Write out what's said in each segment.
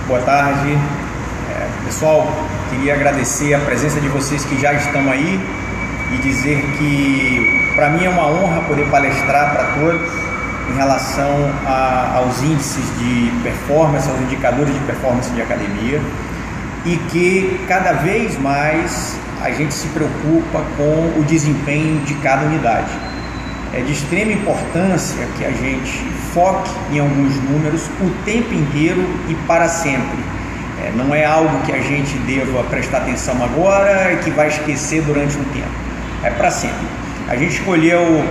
Boa tarde. Pessoal, queria agradecer a presença de vocês que já estão aí e dizer que para mim é uma honra poder palestrar para todos em relação aos índices de performance, aos indicadores de performance de academia, e que cada vez mais a gente se preocupa com o desempenho de cada unidade. É de extrema importância que a gente foque em alguns números o tempo inteiro e para sempre. Não é algo que a gente deva prestar atenção agora e que vai esquecer durante um tempo. É para sempre. A gente escolheu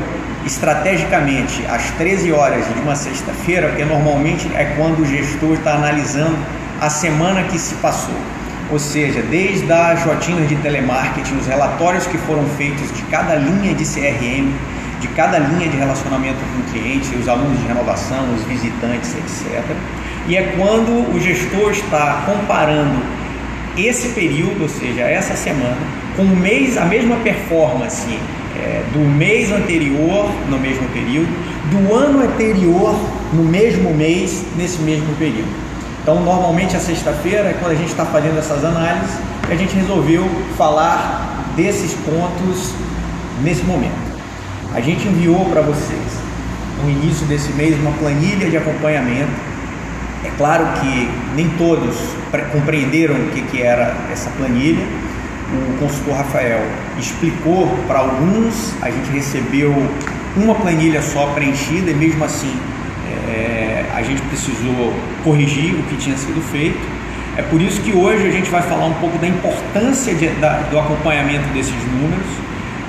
estrategicamente às 13 horas de uma sexta-feira, porque normalmente é quando o gestor está analisando a semana que se passou. Ou seja, desde as rotinas de telemarketing, os relatórios que foram feitos de cada linha de CRM, de cada linha de relacionamento com o cliente, os alunos de renovação, os visitantes, etc. E é quando o gestor está comparando esse período, ou seja, essa semana, com o mês, a mesma performance do mês anterior, no mesmo período, do ano anterior, no mesmo mês, nesse mesmo período. Então, normalmente, a sexta-feira é quando a gente está fazendo essas análises e a gente resolveu falar desses pontos nesse momento. A gente enviou para vocês, no início desse mês, uma planilha de acompanhamento. É claro que nem todos compreenderam o que era essa planilha. O consultor Rafael explicou para alguns, a gente recebeu uma planilha só preenchida e mesmo assim a gente precisou corrigir o que tinha sido feito. É por isso que hoje a gente vai falar um pouco da importância do acompanhamento desses números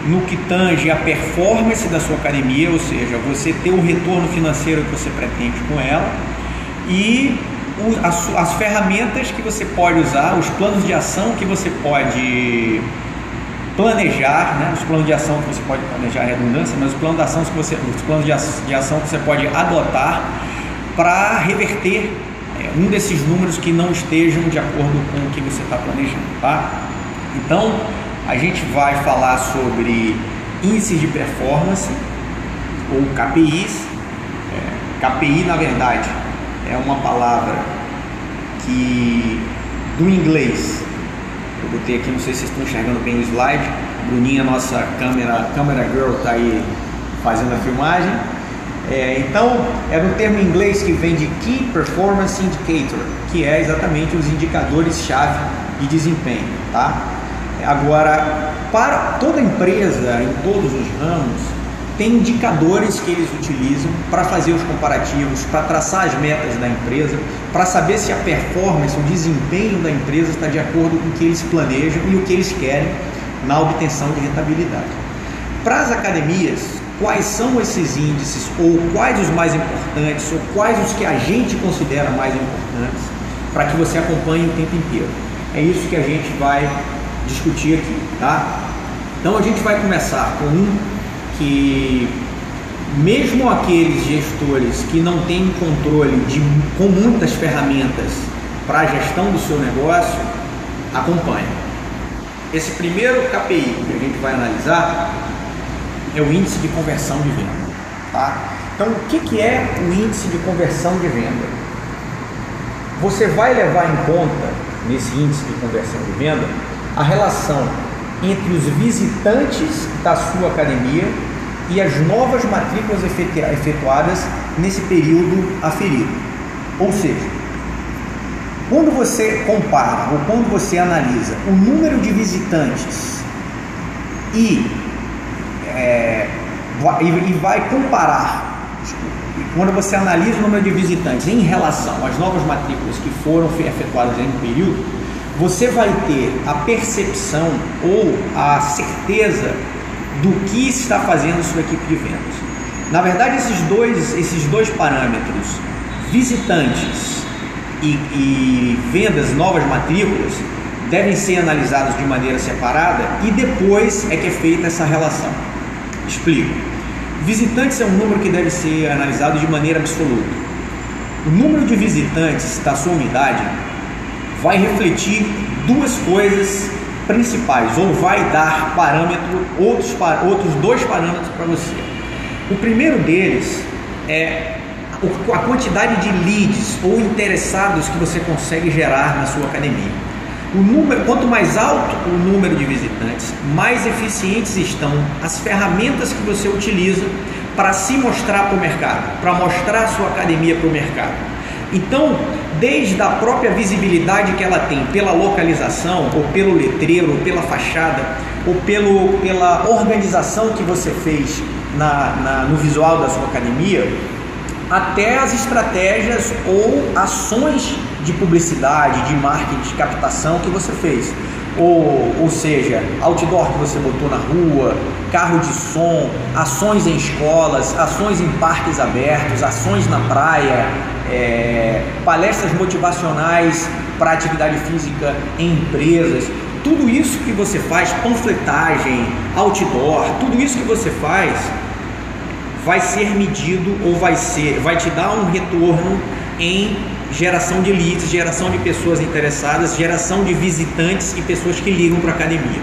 no que tange a performance da sua academia, ou seja, você ter o retorno financeiro que você pretende com ela, e as ferramentas que você pode usar, os planos de ação que você pode planejar, né? Os planos de ação que você pode planejar é redundância, mas os planos de ação que você pode adotar para reverter um desses números que não estejam de acordo com o que você está planejando, tá? Então, a gente vai falar sobre índices de performance, ou KPIs. KPI, na verdade, é uma palavra que, do inglês, eu botei aqui, não sei se vocês estão enxergando bem o slide, Bruninha, nossa câmera girl, está aí fazendo a filmagem. Então, é do termo em inglês que vem de Key Performance Indicator, que é exatamente os indicadores-chave de desempenho, tá? Agora, para toda empresa, em todos os ramos, tem indicadores que eles utilizam para fazer os comparativos, para traçar as metas da empresa, para saber se a performance, o desempenho da empresa está de acordo com o que eles planejam e o que eles querem na obtenção de rentabilidade. Para as academias, quais são esses índices, ou quais os mais importantes, ou quais os que a gente considera mais importantes, para que você acompanhe o tempo inteiro? É isso que a gente vai discutir aqui, tá? Então a gente vai começar com um que, mesmo aqueles gestores que não têm controle com muitas ferramentas para a gestão do seu negócio, acompanhem. Esse primeiro KPI que a gente vai analisar é o índice de conversão de venda, tá? Então, o que é o índice de conversão de venda? Você vai levar em conta, nesse índice de conversão de venda, a relação entre os visitantes da sua academia e as novas matrículas efetuadas nesse período aferido. Ou seja, quando você compara ou quando você analisa o número de visitantes e vai comparar, quando você analisa o número de visitantes em relação às novas matrículas que foram efetuadas em um período, você vai ter a percepção ou a certeza do que está fazendo sua equipe de vendas. Na verdade, esses dois parâmetros, visitantes e vendas, novas matrículas, devem ser analisados de maneira separada e depois é que é feita essa relação. Explico. Visitantes é um número que deve ser analisado de maneira absoluta. O número de visitantes da sua unidade vai refletir duas coisas principais, ou vai dar outros dois parâmetros para você. O primeiro deles é a quantidade de leads ou interessados que você consegue gerar na sua academia. Quanto mais alto o número de visitantes, mais eficientes estão as ferramentas que você utiliza para se mostrar para o mercado, para mostrar a sua academia para o mercado. Então, desde a própria visibilidade que ela tem pela localização, ou pelo letreiro, ou pela fachada, ou pela organização que você fez no visual da sua academia, até as estratégias ou ações de publicidade, de marketing, de captação que você fez. Ou seja, outdoor que você botou na rua, carro de som, ações em escolas, ações em parques abertos, ações na praia, palestras motivacionais para atividade física em empresas. Tudo isso que você faz, panfletagem, outdoor, tudo isso que você faz vai ser medido ou vai te dar um retorno em geração de leads, geração de pessoas interessadas, geração de visitantes e pessoas que ligam para a academia.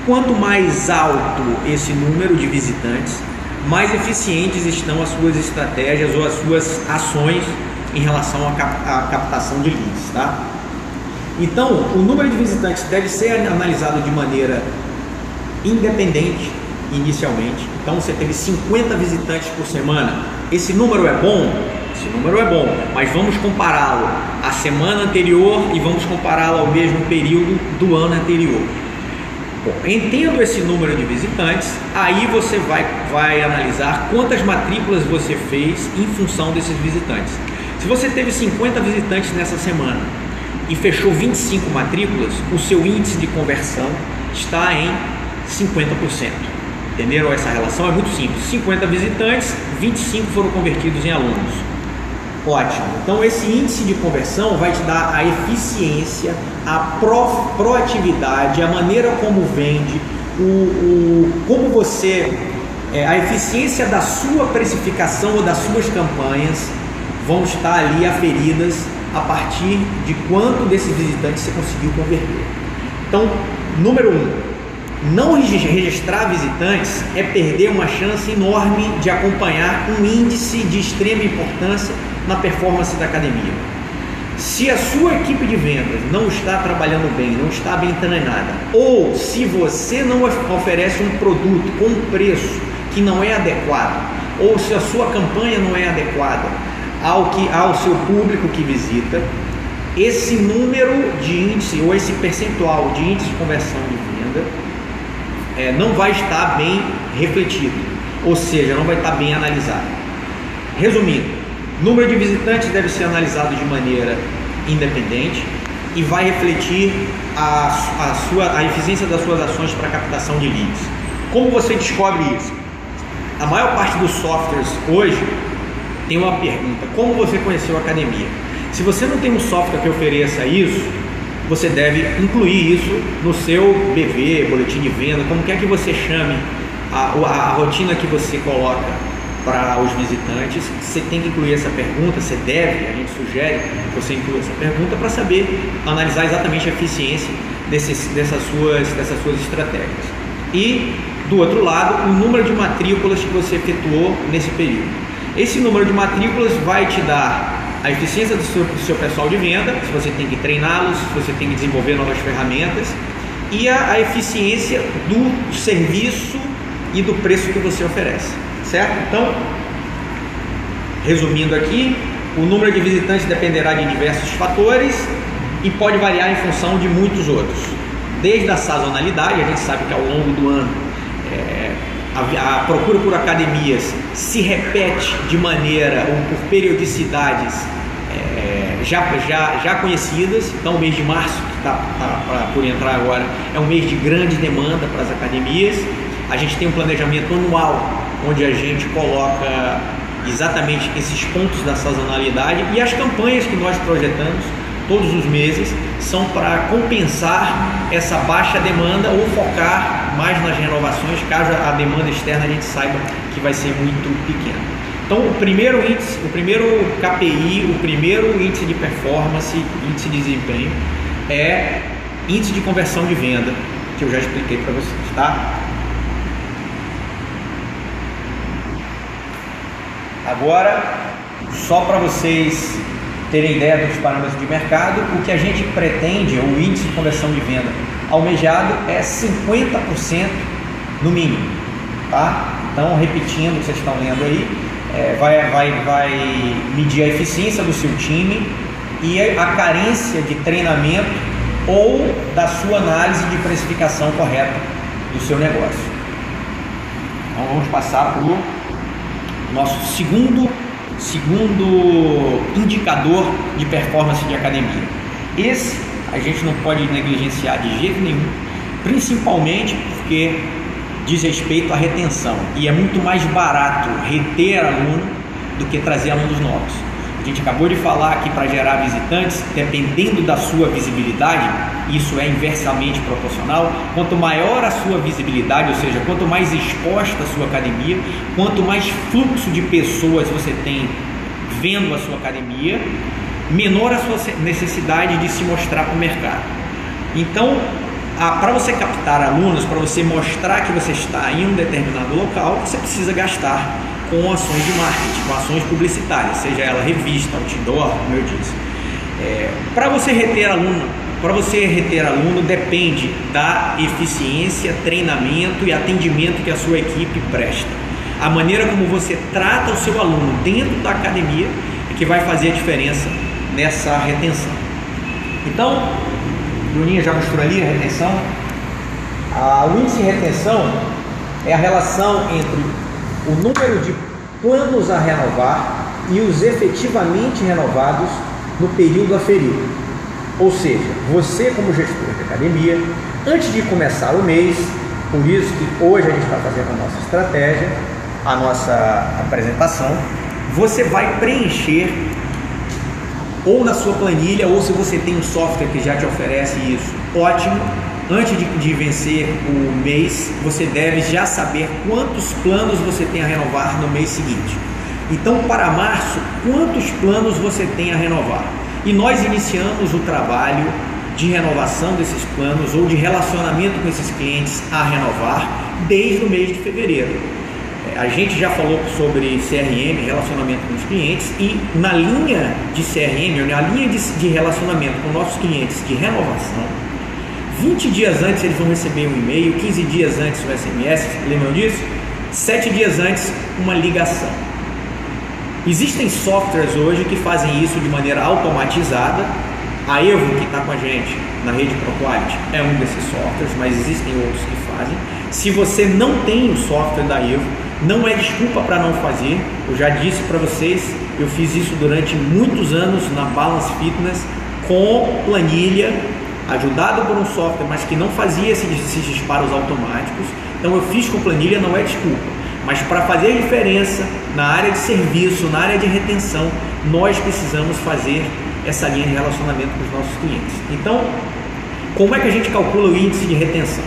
Quanto mais alto esse número de visitantes, mais eficientes estão as suas estratégias ou as suas ações em relação à captação de leads, tá? Então, o número de visitantes deve ser analisado de maneira independente inicialmente. Então, você teve 50 visitantes por semana. Esse número é bom? Esse número é bom, mas vamos compará-lo à semana anterior e vamos compará-lo ao mesmo período do ano anterior. Bom, entendo esse número de visitantes, aí você vai analisar quantas matrículas você fez em função desses visitantes. Se você teve 50 visitantes nessa semana e fechou 25 matrículas, o seu índice de conversão está em 50%. Entenderam essa relação? É muito simples. 50 visitantes, 25 foram convertidos em alunos. Ótimo. Então esse índice de conversão vai te dar a eficiência, a proatividade, a maneira como vende, como você, a eficiência da sua precificação ou das suas campanhas vão estar ali aferidas a partir de quanto desses visitantes você conseguiu converter. Então, número 1, não registrar visitantes é perder uma chance enorme de acompanhar um índice de extrema importância na performance da academia. Se a sua equipe de vendas não está trabalhando bem, não está bem treinada, ou se você não oferece um produto com um preço que não é adequado, ou se a sua campanha não é adequada ao seu público que visita, esse número de índice ou esse percentual de índice de conversão de venda não vai estar bem refletido, ou seja, não vai estar bem analisado. Resumindo, número de visitantes deve ser analisado de maneira independente e vai refletir a eficiência das suas ações para captação de leads. Como você descobre isso? A maior parte dos softwares hoje tem uma pergunta: como você conheceu a academia? Se você não tem um software que ofereça isso, você deve incluir isso no seu BV, boletim de venda, como quer que você chame a rotina que você coloca para os visitantes. Você tem que incluir essa pergunta, a gente sugere que você inclua essa pergunta para saber analisar exatamente a eficiência dessas suas estratégias. E, do outro lado, o número de matrículas que você efetuou nesse período. Esse número de matrículas vai te dar a eficiência do seu pessoal de venda, se você tem que treiná-los, se você tem que desenvolver novas ferramentas, e a eficiência do serviço e do preço que você oferece, certo? Então, resumindo aqui, o número de visitantes dependerá de diversos fatores e pode variar em função de muitos outros, desde a sazonalidade. A gente sabe que ao longo do ano a procura por academias se repete de maneira ou por periodicidades já conhecidas. Então o mês de março, que está por entrar agora, é um mês de grande demanda para as academias. A gente tem um planejamento anual onde a gente coloca exatamente esses pontos da sazonalidade, e as campanhas que nós projetamos todos os meses são para compensar essa baixa demanda ou focar mais nas renovações, caso a demanda externa a gente saiba que vai ser muito pequena. Então o primeiro KPI, o primeiro índice de performance, índice de desempenho, é índice de conversão de venda, que eu já expliquei para vocês, tá? Agora Só para vocês terem ideia dos parâmetros de mercado, o que a gente pretende, o índice de conversão de venda almejado é 50% no mínimo, tá? Então, repetindo o que vocês estão lendo aí, vai medir a eficiência do seu time e a carência de treinamento ou da sua análise de precificação correta do seu negócio. Então, vamos passar para o nosso segundo indicador de performance de academia. Esse a gente não pode negligenciar de jeito nenhum, principalmente porque diz respeito à retenção, e é muito mais barato reter aluno do que trazer alunos novos. A gente acabou de falar aqui, para gerar visitantes, dependendo da sua visibilidade, isso é inversamente proporcional. Quanto maior a sua visibilidade, ou seja, quanto mais exposta a sua academia, quanto mais fluxo de pessoas você tem vendo a sua academia, menor a sua necessidade de se mostrar para o mercado. Então, para você captar alunos, para você mostrar que você está em um determinado local, você precisa gastar com ações de marketing, com ações publicitárias, seja ela revista, outdoor, como eu disse. Para você reter aluno, depende da eficiência, treinamento e atendimento que a sua equipe presta. A maneira como você trata o seu aluno dentro da academia é que vai fazer a diferença nessa retenção. Então, Bruninha já mostrou ali a retenção. O índice de retenção é a relação entre o número de planos a renovar e os efetivamente renovados no período aferido. Ou seja, você como gestor de academia, antes de começar o mês, por isso que hoje a gente está fazendo a nossa estratégia, a nossa apresentação, você vai preencher ou na sua planilha, ou se você tem um software que já te oferece isso, ótimo. Antes de vencer o mês, você deve já saber quantos planos você tem a renovar no mês seguinte. Então, para março, quantos planos você tem a renovar? E nós iniciamos o trabalho de renovação desses planos ou de relacionamento com esses clientes a renovar desde o mês de fevereiro. A gente já falou sobre CRM, relacionamento com os clientes, e na linha de CRM, na linha de relacionamento com nossos clientes de renovação, 20 dias antes eles vão receber um e-mail, 15 dias antes um SMS, lembram disso? 7 dias antes uma ligação. Existem softwares hoje que fazem isso de maneira automatizada. A Evo, que está com a gente na rede ProQuality, é um desses softwares, mas existem outros que fazem. Se você não tem o software da Evo, não é desculpa para não fazer. Eu já disse para vocês, eu fiz isso durante muitos anos na Balance Fitness com planilha, ajudado por um software, mas que não fazia esses disparos automáticos. Então eu fiz com planilha, não é desculpa. Mas para fazer a diferença na área de serviço, na área de retenção, nós precisamos fazer essa linha de relacionamento com os nossos clientes. Então, como é que a gente calcula o índice de retenção?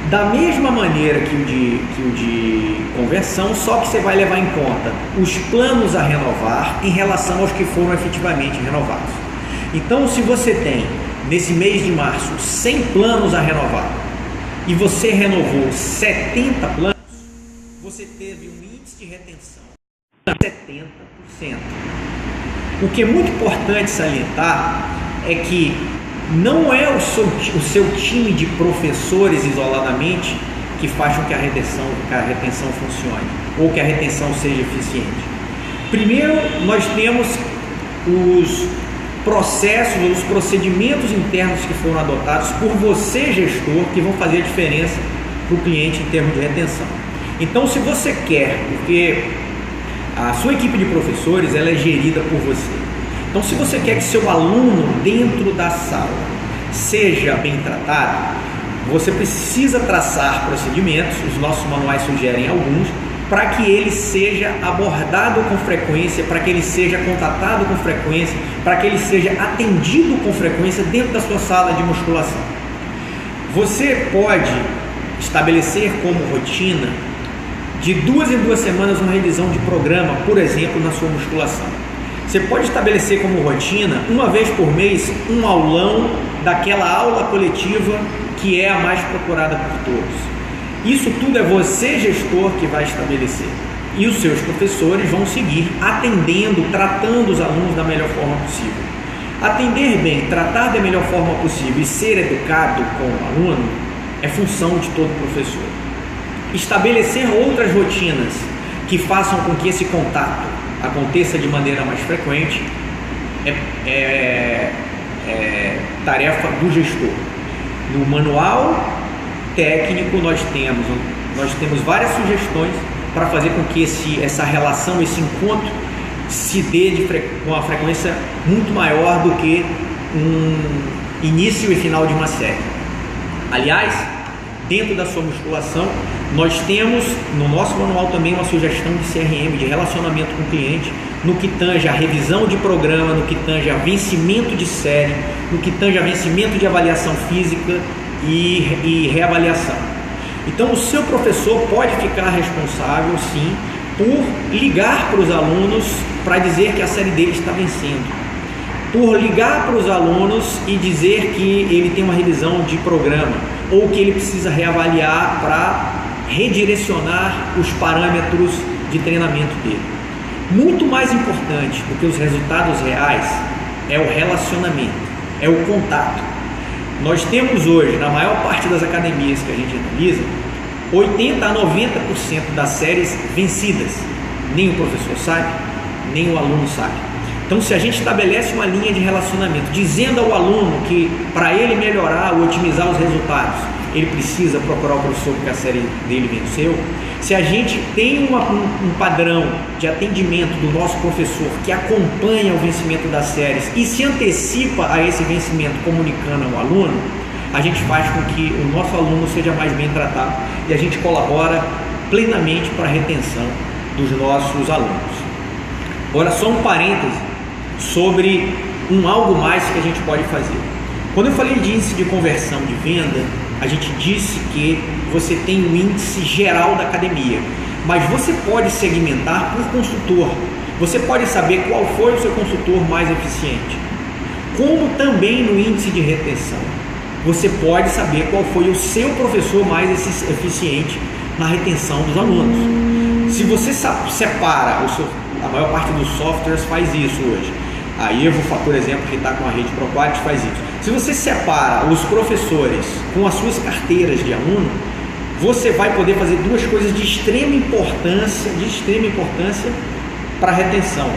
Da mesma maneira que o de conversão, só que você vai levar em conta os planos a renovar em relação aos que foram efetivamente renovados. Então, se você tem, nesse mês de março, 100 planos a renovar e você renovou 70 planos, você teve um índice de retenção de 70%. O que é muito importante salientar é que não é o seu time de professores isoladamente que faz com que a retenção funcione ou que a retenção seja eficiente. Primeiro, nós temos os processos, os procedimentos internos que foram adotados por você, gestor, que vão fazer a diferença para o cliente em termos de retenção. Então, se você quer, porque a sua equipe de professores ela é gerida por você. Então, se você quer que seu aluno dentro da sala seja bem tratado, você precisa traçar procedimentos, os nossos manuais sugerem alguns, para que ele seja abordado com frequência, para que ele seja contatado com frequência, para que ele seja atendido com frequência dentro da sua sala de musculação. Você pode estabelecer como rotina de 2 em 2 semanas uma revisão de programa, por exemplo, na sua musculação. Você pode estabelecer como rotina, uma vez por mês, um aulão daquela aula coletiva que é a mais procurada por todos. Isso tudo é você, gestor, que vai estabelecer. E os seus professores vão seguir atendendo, tratando os alunos da melhor forma possível. Atender bem, tratar da melhor forma possível e ser educado com o aluno é função de todo professor. Estabelecer outras rotinas que façam com que esse contato aconteça de maneira mais frequente é tarefa do gestor. No manual técnico nós temos várias sugestões para fazer com que essa relação, esse encontro se dê com uma frequência muito maior do que um início e final de uma série. Aliás, dentro da sua musculação, nós temos no nosso manual também uma sugestão de CRM, de relacionamento com o cliente, no que tange a revisão de programa, no que tange a vencimento de série, no que tange a vencimento de avaliação física e reavaliação. Então o seu professor pode ficar responsável, sim, por ligar para os alunos para dizer que a série dele está vencendo, por ligar para os alunos e dizer que ele tem uma revisão de programa ou que ele precisa reavaliar para redirecionar os parâmetros de treinamento dele. Muito mais importante do que os resultados reais é o relacionamento, é o contato. Nós temos hoje, na maior parte das academias que a gente analisa, 80 a 90% das séries vencidas. Nem o professor sabe, nem o aluno sabe. Então, se a gente estabelece uma linha de relacionamento, dizendo ao aluno que para ele melhorar ou otimizar os resultados, ele precisa procurar o professor porque a série dele venceu. Se a gente tem um padrão de atendimento do nosso professor que acompanha o vencimento das séries e se antecipa a esse vencimento comunicando ao aluno, a gente faz com que o nosso aluno seja mais bem tratado e a gente colabora plenamente para a retenção dos nossos alunos. Agora, só um parêntese sobre algo mais que a gente pode fazer. Quando eu falei de índice de conversão de venda, a gente disse que você tem um índice geral da academia, mas você pode segmentar por consultor. Você pode saber qual foi o seu consultor mais eficiente. Como também no índice de retenção, você pode saber qual foi o seu professor mais eficiente na retenção dos alunos. Se você separa a maior parte dos softwares faz isso hoje. A Evo, por exemplo, que está com a rede ProQuality, faz isso. Se você separa os professores com as suas carteiras de aluno, você vai poder fazer duas coisas de extrema importância para a retenção.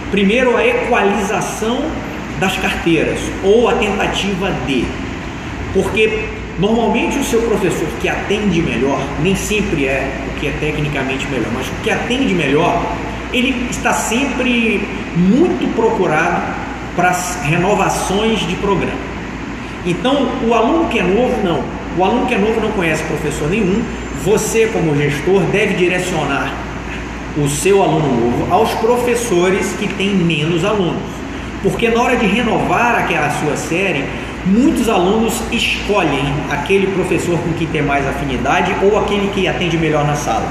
Primeiro, a equalização das carteiras, ou a tentativa de. Porque normalmente o seu professor que atende melhor, nem sempre é o que é tecnicamente melhor, mas o que atende melhor, ele está sempre muito procurado para as renovações de programa. Então, o aluno que é novo, não. O aluno que é novo não conhece professor nenhum. Você, como gestor, deve direcionar o seu aluno novo aos professores que têm menos alunos. Porque na hora de renovar aquela sua série, muitos alunos escolhem aquele professor com quem tem mais afinidade ou aquele que atende melhor na sala.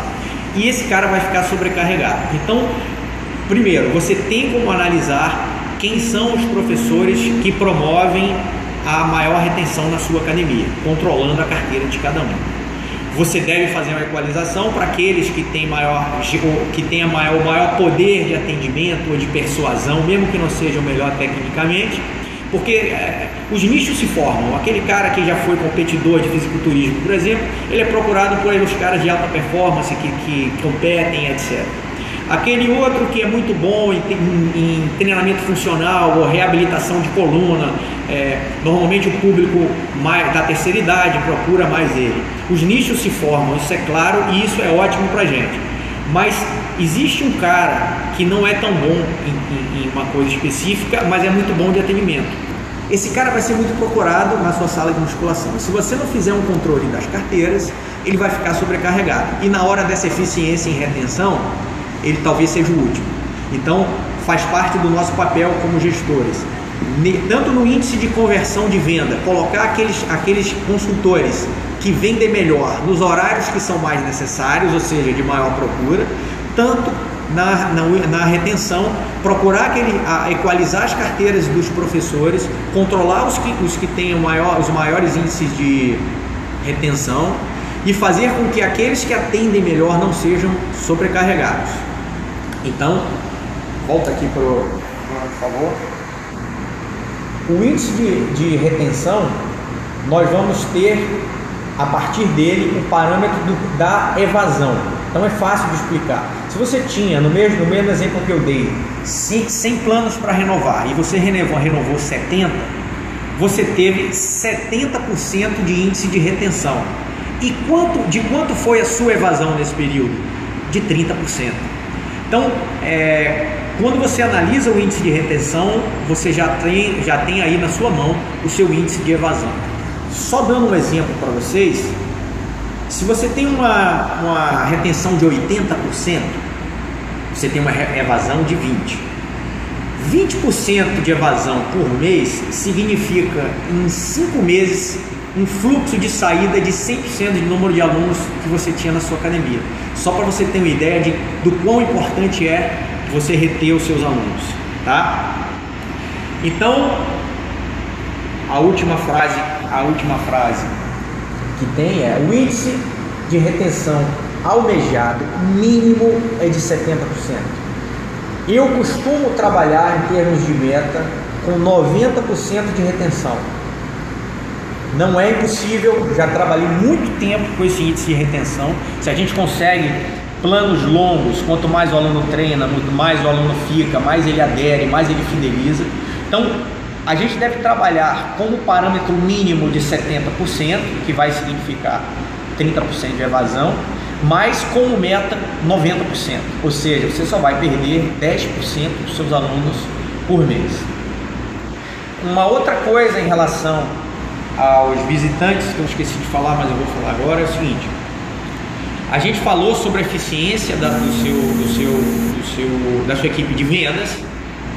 E esse cara vai ficar sobrecarregado. Então, primeiro, você tem como analisar quem são os professores que promovem a maior retenção na sua academia, controlando a carteira de cada um. Você deve fazer uma equalização para aqueles que têm o maior poder de atendimento ou de persuasão, mesmo que não seja o melhor tecnicamente, porque os nichos se formam. Aquele cara que já foi competidor de fisiculturismo, por exemplo, ele é procurado por os caras de alta performance que competem, etc. Aquele outro que é muito bom em treinamento funcional ou reabilitação de coluna, normalmente o público da terceira idade procura mais ele. Os nichos se formam, isso é claro, e isso é ótimo pra gente. Mas existe um cara que não é tão bom em uma coisa específica, mas é muito bom de atendimento. Esse cara vai ser muito procurado na sua sala de musculação. Se você não fizer um controle das carteiras, ele vai ficar sobrecarregado. E na hora dessa eficiência em retenção, ele talvez seja o último. Então, faz parte do nosso papel como gestores, tanto no índice de conversão de venda, colocar aqueles consultores que vendem melhor nos horários que são mais necessários, ou seja, de maior procura, tanto na retenção, procurar equalizar as carteiras dos professores, controlar os que têm os maiores índices de retenção e fazer com que aqueles que atendem melhor não sejam sobrecarregados. Então, volta aqui por favor. O índice de retenção, nós vamos ter a partir dele o parâmetro da evasão. Então é fácil de explicar. Se você tinha, no mesmo exemplo que eu dei, 100 planos para renovar e você renovou 70, você teve 70% de índice de retenção. E de quanto foi a sua evasão nesse período? De 30%. Então, quando você analisa o índice de retenção, você já tem aí na sua mão o seu índice de evasão. Só dando um exemplo para vocês, se você tem uma retenção de 80%, você tem uma evasão de 20%. 20% de evasão por mês significa, em 5 meses, um fluxo de saída de 100% do número de alunos que você tinha na sua academia. Só para você ter uma ideia do quão importante é você reter os seus alunos, tá? Então, a última frase que tem é: o índice de retenção almejado mínimo é de 70%. Eu costumo trabalhar em termos de meta com 90% de retenção. Não é impossível, já trabalhei muito tempo com esse índice de retenção. Se a gente consegue planos longos, quanto mais o aluno treina, muito mais o aluno fica, mais ele adere, mais ele fideliza. Então, a gente deve trabalhar com o parâmetro mínimo de 70%, que vai significar 30% de evasão, mas como meta 90%, ou seja, você só vai perder 10% dos seus alunos por mês. Uma outra coisa em relação aos visitantes, que eu esqueci de falar, mas eu vou falar agora, é o seguinte: a gente falou sobre a eficiência da sua equipe de vendas,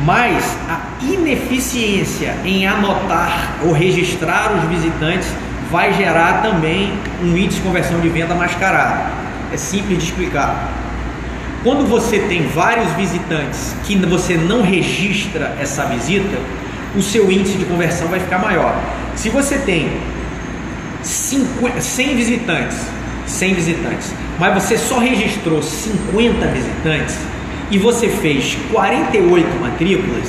mas a ineficiência em anotar ou registrar os visitantes vai gerar também um índice de conversão de venda mascarado. É simples de explicar. Quando você tem vários visitantes que você não registra essa visita, o seu índice de conversão vai ficar maior. Se você tem 100 visitantes, mas você só registrou 50 visitantes e você fez 48 matrículas,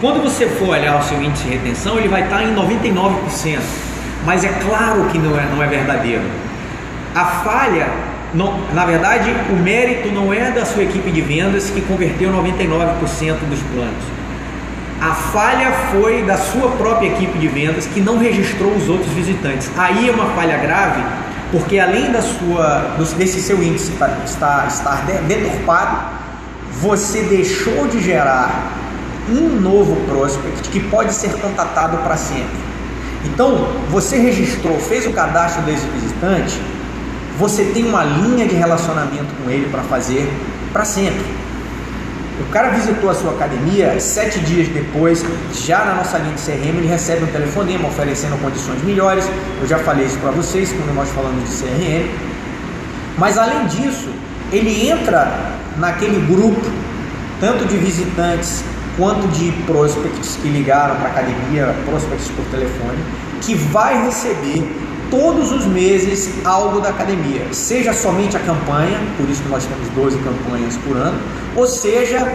quando você for olhar o seu índice de retenção, ele vai estar em 99%. Mas é claro que não é verdadeiro. A falha, na verdade, o mérito não é da sua equipe de vendas que converteu 99% dos planos. A falha foi da sua própria equipe de vendas que não registrou os outros visitantes. Aí é uma falha grave, porque além desse seu índice estar deturpado, você deixou de gerar um novo prospect que pode ser contatado para sempre. Então, você registrou, fez o cadastro desse visitante, você tem uma linha de relacionamento com ele para fazer para sempre. O cara visitou a sua academia, 7 dias depois, já na nossa linha de CRM, ele recebe um telefonema oferecendo condições melhores. Eu já falei isso para vocês quando nós falamos de CRM. Mas além disso, ele entra naquele grupo, tanto de visitantes quanto de prospects que ligaram para a academia, prospects por telefone, que vai receber todos os meses algo da academia, seja somente a campanha, por isso que nós temos 12 campanhas por ano, ou seja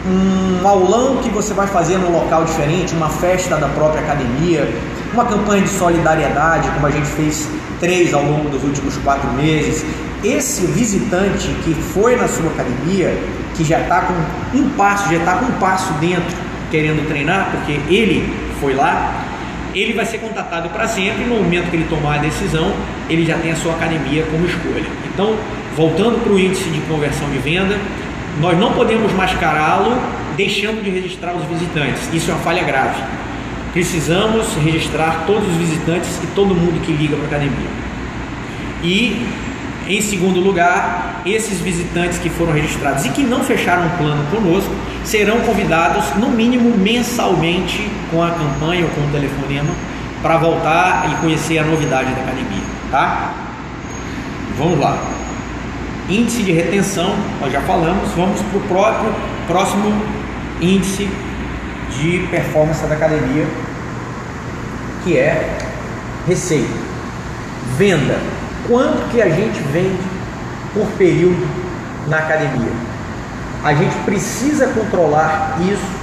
um aulão que você vai fazer num local diferente, uma festa da própria academia, uma campanha de solidariedade, como a gente fez 3 ao longo dos últimos 4 meses. Esse visitante que foi na sua academia, que já está com um passo dentro querendo treinar, porque ele foi lá, ele vai ser contatado para sempre. No momento que ele tomar a decisão, ele já tem a sua academia como escolha. Então, voltando para o índice de conversão de venda, nós não podemos mascará-lo deixando de registrar os visitantes. Isso é uma falha grave. Precisamos registrar todos os visitantes e todo mundo que liga para a academia. E, em segundo lugar, esses visitantes que foram registrados e que não fecharam um plano conosco serão convidados, no mínimo mensalmente, com a campanha ou com o telefonema, para voltar e conhecer a novidade da academia, tá? Vamos lá. Índice de retenção, nós já falamos. Vamos para o próximo índice de performance da academia, que é receita, venda. quanto que a gente vende por período na academia. A gente precisa controlar isso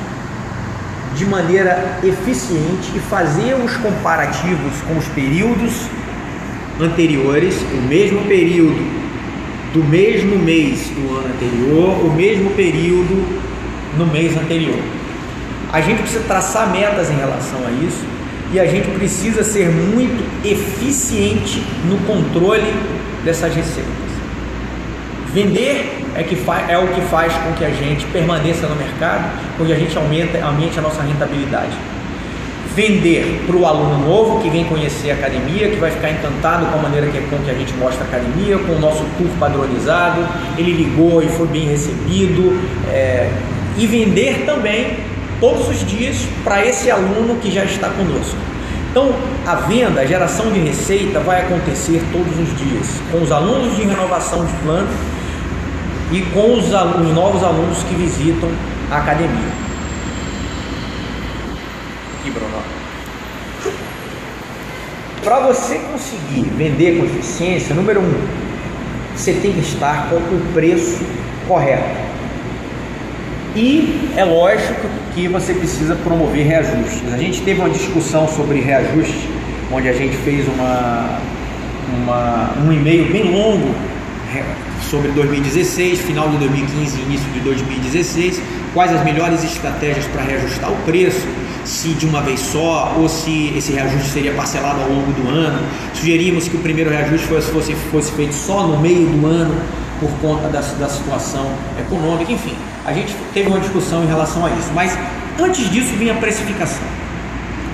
de maneira eficiente e fazer os comparativos com os períodos anteriores, o mesmo período do mesmo mês do ano anterior, o mesmo período no mês anterior. A gente precisa traçar metas em relação a isso e a gente precisa ser muito eficiente no controle dessas receitas. Vender é o que faz com que a gente permaneça no mercado, com que a gente aumente a nossa rentabilidade. Vender para o aluno novo que vem conhecer a academia, que vai ficar encantado com a maneira com que a gente mostra a academia, com o nosso tour padronizado, ele ligou e foi bem recebido, e vender também todos os dias para esse aluno que já está conosco. Então, a venda, a geração de receita vai acontecer todos os dias, com os alunos de renovação de plano e com os novos alunos que visitam a academia. Aqui, Bruno. Para você conseguir vender com eficiência, número 1, você tem que estar com o preço correto. E é lógico que você precisa promover reajustes. A gente teve uma discussão sobre reajuste, onde a gente fez um e-mail bem longo sobre 2016, final de 2015 e início de 2016, quais as melhores estratégias para reajustar o preço, se de uma vez só ou se esse reajuste seria parcelado ao longo do ano. Sugerimos que o primeiro reajuste fosse feito só no meio do ano por conta da situação econômica, enfim. A gente teve uma discussão em relação a isso, mas antes disso vinha a precificação.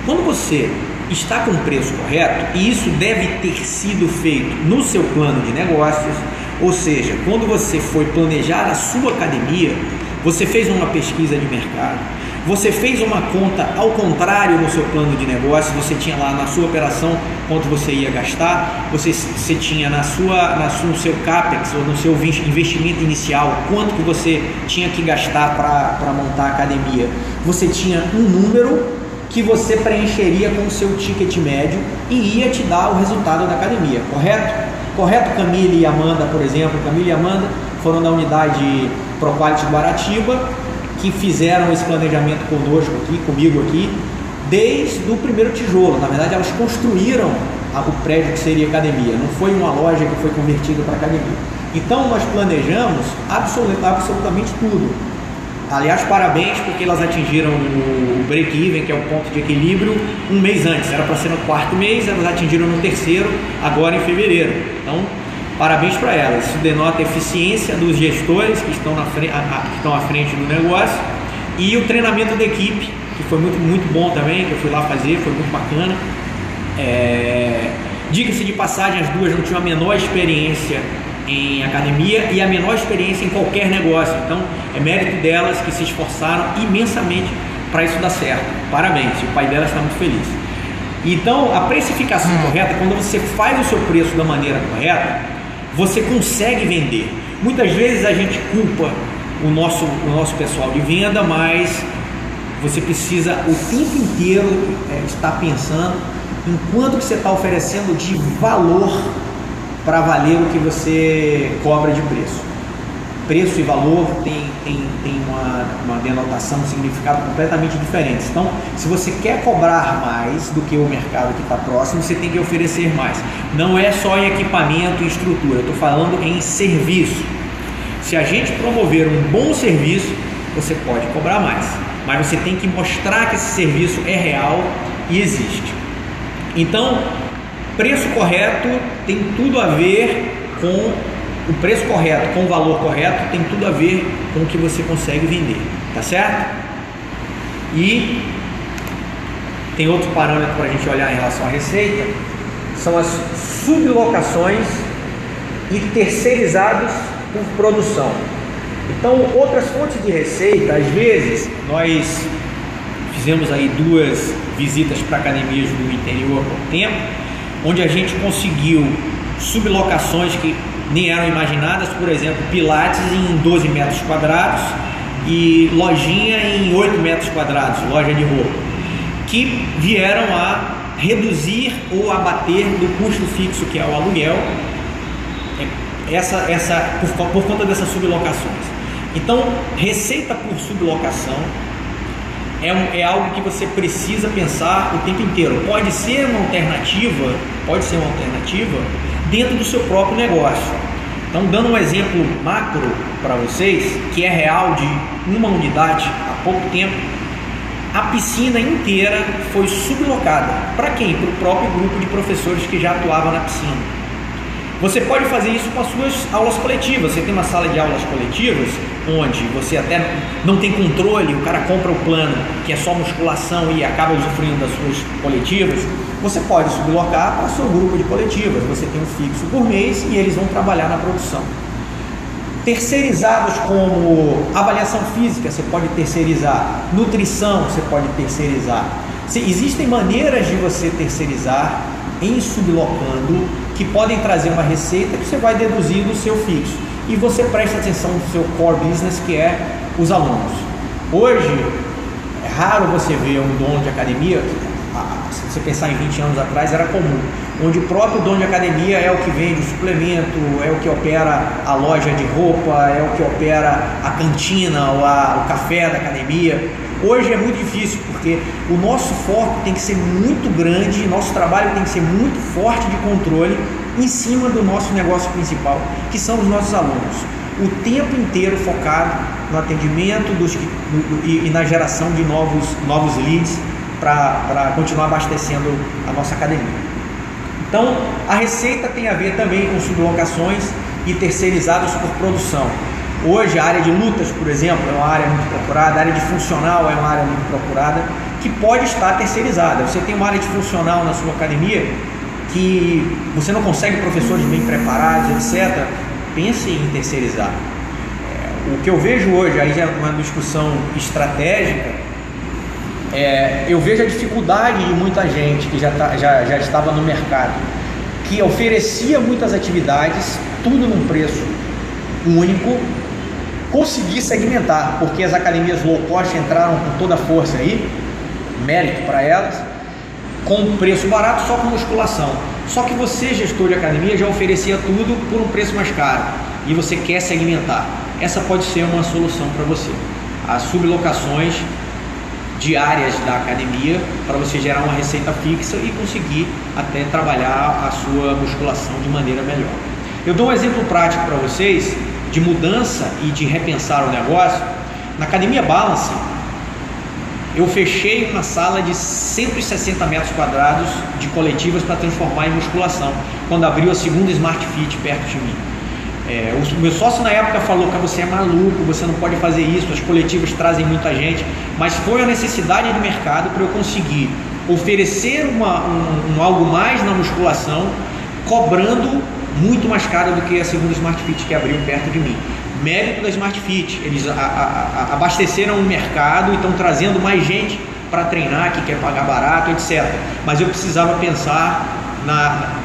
Quando você está com o preço correto, e isso deve ter sido feito no seu plano de negócios, ou seja, quando você foi planejar a sua academia, você fez uma pesquisa de mercado, você fez uma conta ao contrário no seu plano de negócio, você tinha lá na sua operação quanto você ia gastar, você tinha no seu CAPEX ou no seu investimento inicial quanto que você tinha que gastar para montar a academia, você tinha um número que você preencheria com o seu ticket médio e ia te dar o resultado da academia, correto? Correto, Camille e Amanda, por exemplo. Camille e Amanda foram da unidade ProQuality Guaratiba, que fizeram esse planejamento comigo aqui, desde o primeiro tijolo. Na verdade, elas construíram o prédio que seria academia, não foi uma loja que foi convertida para academia. Então, nós planejamos absolutamente tudo. Aliás, parabéns, porque elas atingiram o break-even, que é o ponto de equilíbrio, um mês antes. Era para ser no 4º mês, elas atingiram no 3º, agora em fevereiro. Então, parabéns para elas. Isso denota a eficiência dos gestores que estão à frente do negócio e o treinamento da equipe, que foi muito bom também, que eu fui lá fazer, foi muito bacana. Diga-se de passagem, as duas não tinham a menor experiência em academia e a menor experiência em qualquer negócio, então é mérito delas que se esforçaram imensamente para isso dar certo. Parabéns, o pai delas está muito feliz. Então, a precificação correta, quando você faz o seu preço da maneira correta, você consegue vender. Muitas vezes a gente culpa o nosso pessoal de venda, mas você precisa o tempo inteiro estar pensando em quanto que você está oferecendo de valor para valer o que você cobra de preço. Preço e valor tem uma denotação, um significado completamente diferente. Então, se você quer cobrar mais do que o mercado que está próximo, você tem que oferecer mais. Não é só em equipamento e estrutura, eu estou falando em serviço. Se a gente promover um bom serviço, você pode cobrar mais, mas você tem que mostrar que esse serviço é real e existe. Então, preço correto tem tudo a ver com o preço correto, com o valor correto, tem tudo a ver com o que você consegue vender, tá certo? E tem outro parâmetro para a gente olhar em relação à receita, são as sublocações e terceirizados por produção. Então, outras fontes de receita, às vezes, nós fizemos aí 2 visitas para academias do interior há pouco tempo, onde a gente conseguiu sublocações que nem eram imaginadas, por exemplo, pilates em 12 metros quadrados e lojinha em 8 metros quadrados, loja de roupa, que vieram a reduzir ou abater do custo fixo, que é o aluguel, por conta dessas sublocações. Então, receita por sublocação é algo que você precisa pensar o tempo inteiro. Pode ser uma alternativa dentro do seu próprio negócio. Então, dando um exemplo macro para vocês, que é real, de uma unidade há pouco tempo, a piscina inteira foi sublocada. Para quem? Para o próprio grupo de professores que já atuava na piscina. Você pode fazer isso com as suas aulas coletivas. Você tem uma sala de aulas coletivas onde você até não tem controle, o cara compra o plano que é só musculação e acaba usufruindo das suas coletivas. Você pode sublocar para o seu grupo de coletivas. Você tem um fixo por mês e eles vão trabalhar na produção. Terceirizados como avaliação física, você pode terceirizar. Nutrição, você pode terceirizar. Existem maneiras de você terceirizar em sublocando que podem trazer uma receita que você vai deduzir do seu fixo. E você presta atenção no seu core business, que é os alunos. Hoje, é raro você ver um dono de academia, se você pensar em 20 anos atrás, era comum, onde o próprio dono de academia é o que vende o suplemento, é o que opera a loja de roupa, é o que opera a cantina ou o café da academia. Hoje é muito difícil, porque o nosso foco tem que ser muito grande, nosso trabalho tem que ser muito forte de controle em cima do nosso negócio principal, que são os nossos alunos. O tempo inteiro focado no atendimento e na geração de novos leads para continuar abastecendo a nossa academia. Então, a receita tem a ver também com sublocações e terceirizados por produção. Hoje, a área de lutas, por exemplo, é uma área muito procurada, a área de funcional é uma área muito procurada, que pode estar terceirizada. Você tem uma área de funcional na sua academia que você não consegue professores bem preparados, etc. Pense em terceirizar. O que eu vejo hoje, aí já é uma discussão estratégica, eu vejo a dificuldade de muita gente que já estava no mercado, que oferecia muitas atividades, tudo num preço único, conseguir segmentar, porque as academias low cost entraram com toda a força aí, mérito para elas, com preço barato só com musculação. Só que você, gestor de academia, já oferecia tudo por um preço mais caro e você quer segmentar. Essa pode ser uma solução para você. As sublocações diárias da academia, para você gerar uma receita fixa e conseguir até trabalhar a sua musculação de maneira melhor. Eu dou um exemplo prático para vocês de mudança e de repensar o negócio. Na Academia Balance, eu fechei uma sala de 160 metros quadrados de coletivas para transformar em musculação, quando abriu a segunda Smart Fit perto de mim. O meu sócio na época falou que você é maluco, você não pode fazer isso, as coletivas trazem muita gente, mas foi a necessidade do mercado para eu conseguir oferecer algo mais na musculação, cobrando muito mais caro do que a segunda Smart Fit que abriu perto de mim. Mérito da Smart Fit, eles abasteceram o mercado e estão trazendo mais gente para treinar, que quer pagar barato, etc. Mas eu precisava pensar,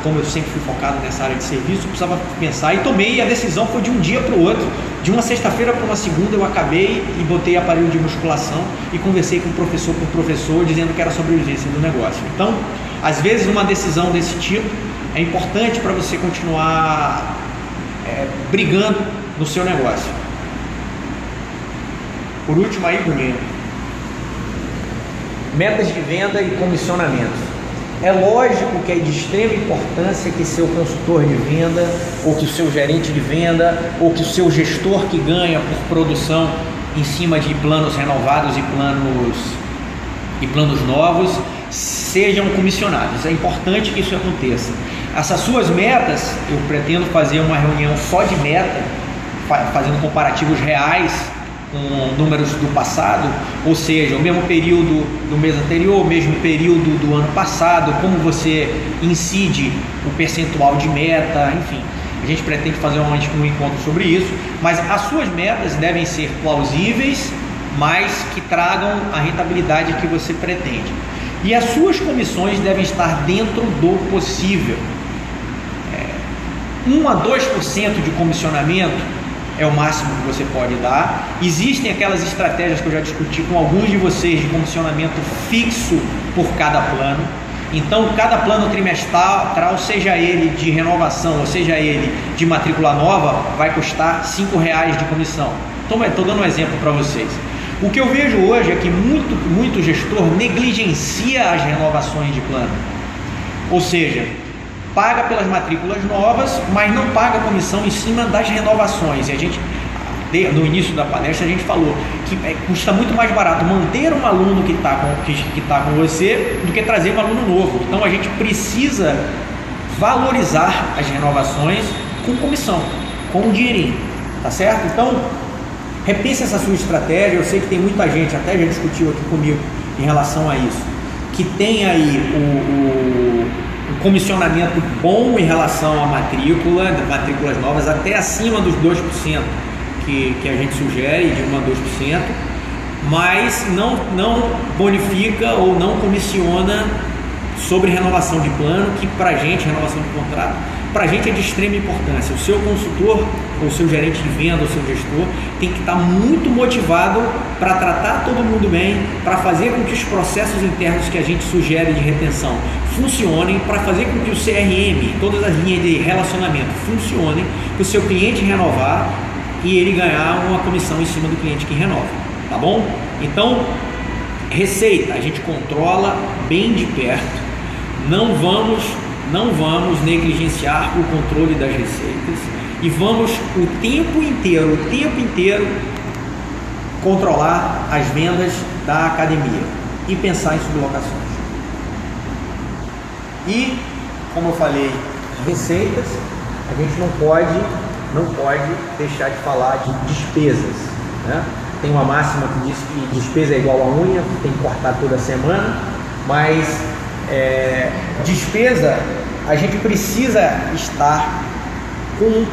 como eu sempre fui focado nessa área de serviço, eu precisava pensar e tomei a decisão, foi de um dia para o outro, de uma sexta-feira para uma segunda eu acabei e botei aparelho de musculação e conversei com professor por professor, dizendo que era a sobrevivência do negócio. Então, às vezes uma decisão desse tipo é importante para você continuar brigando no seu negócio. Por último aí, Bruninho, metas de venda e comissionamento. É lógico que é de extrema importância que seu consultor de venda, ou que o seu gerente de venda, ou que o seu gestor que ganha por produção em cima de planos renovados e planos novos, sejam comissionados. É importante que isso aconteça. Essas suas metas, eu pretendo fazer uma reunião só de meta, fazendo comparativos reais com números do passado, ou seja, o mesmo período do mês anterior, o mesmo período do ano passado, como você incide o percentual de meta, enfim. A gente pretende fazer um encontro sobre isso, mas as suas metas devem ser plausíveis, mas que tragam a rentabilidade que você pretende. E as suas comissões devem estar dentro do possível. 1 a 2% de comissionamento é o máximo que você pode dar. Existem aquelas estratégias que eu já discuti com alguns de vocês de comissionamento fixo por cada plano. Então, cada plano trimestral, seja ele de renovação ou seja ele de matrícula nova, vai custar R$5 de comissão. Então, estou dando um exemplo para vocês. O que eu vejo hoje é que muito gestor negligencia as renovações de plano. Ou seja, paga pelas matrículas novas, mas não paga comissão em cima das renovações. E a gente, no início da palestra, a gente falou que custa muito mais barato manter um aluno que está com você do que trazer um aluno novo. Então a gente precisa valorizar as renovações com comissão, com um dinheirinho, tá certo? Então repense essa sua estratégia. Eu sei que tem muita gente, até já discutiu aqui comigo em relação a isso, que tem aí um comissionamento bom em relação à matrículas novas, até acima dos 2% que a gente sugere, de 1 a 2%, mas não bonifica ou não comissiona sobre renovação de plano, que para a gente, renovação de contrato, para a gente é de extrema importância. O seu consultor, ou seu gerente de venda, ou seu gestor, tem que estar muito motivado para tratar todo mundo bem, para fazer com que os processos internos que a gente sugere de retenção funcionem, para fazer com que o CRM, todas as linhas de relacionamento funcionem, para o seu cliente renovar e ele ganhar uma comissão em cima do cliente que renova, tá bom? Então, receita, a gente controla bem de perto, não vamos negligenciar o controle das receitas e vamos o tempo inteiro controlar as vendas da academia e pensar em sublocações. E, como eu falei, receitas, a gente não pode deixar de falar de despesas, né? Tem uma máxima que diz que despesa é igual a unha, que tem que cortar toda semana, mas despesa, a gente precisa estar com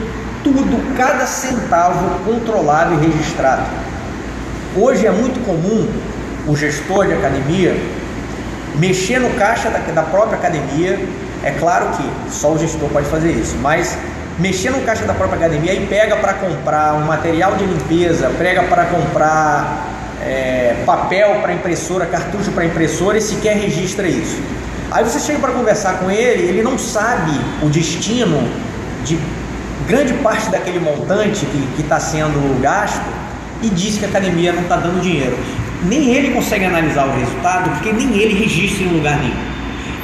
tudo, cada centavo controlado e registrado. Hoje é muito comum o gestor de academia mexer no caixa da própria academia. É claro que só o gestor pode fazer isso, mas mexer no caixa da própria academia e pega para comprar um material de limpeza, pega para comprar papel para impressora, cartucho para impressora e sequer registra isso. Aí você chega para conversar com ele não sabe o destino de grande parte daquele montante que está sendo gasto e diz que a academia não está dando dinheiro. Nem ele consegue analisar o resultado, porque nem ele registra em lugar nenhum.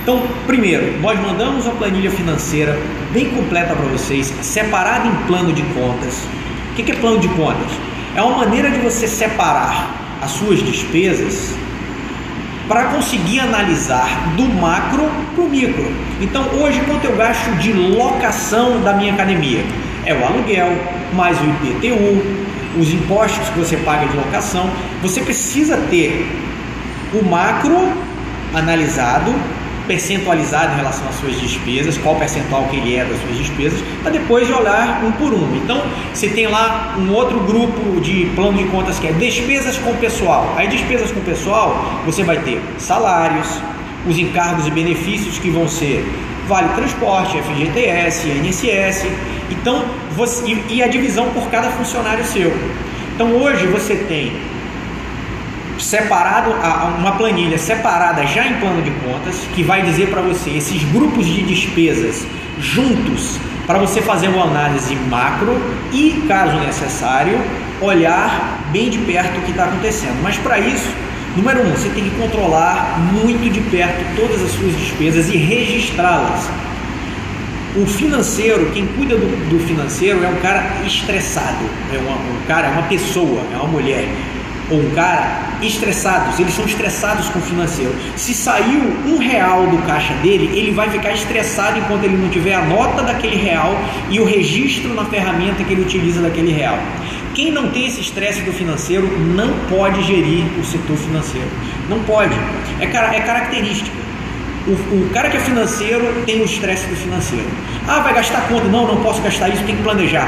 Então, primeiro, nós mandamos uma planilha financeira bem completa para vocês, separada em plano de contas. O que é plano de contas? É uma maneira de você separar as suas despesas para conseguir analisar do macro para o micro. Então, hoje, quanto eu gasto de locação da minha academia? É o aluguel, mais o IPTU, os impostos que você paga de locação. Você precisa ter o macro analisado, percentualizado em relação às suas despesas, qual percentual que ele é das suas despesas, para depois olhar um por um. Então, você tem lá um outro grupo de plano de contas que é despesas com pessoal. Aí, despesas com pessoal, você vai ter salários, os encargos e benefícios que vão ser Vale Transporte, FGTS, INSS. Então, e a divisão por cada funcionário seu. Então, hoje você tem separado uma planilha separada já em plano de contas, que vai dizer para você esses grupos de despesas juntos, para você fazer uma análise macro e, caso necessário, olhar bem de perto o que está acontecendo. Mas para isso, número 1, você tem que controlar muito de perto todas as suas despesas e registrá-las. O financeiro, quem cuida do financeiro é um cara estressado, é uma pessoa, é uma mulher ou um cara estressados, eles são estressados com o financeiro. Se saiu R$1 do caixa dele, ele vai ficar estressado enquanto ele não tiver a nota daquele real e o registro na ferramenta que ele utiliza daquele real. Quem não tem esse estresse do financeiro não pode gerir o setor financeiro, não pode, é característica. O cara que é financeiro tem o estresse do financeiro. Vai gastar quanto? Não posso gastar isso, tem que planejar.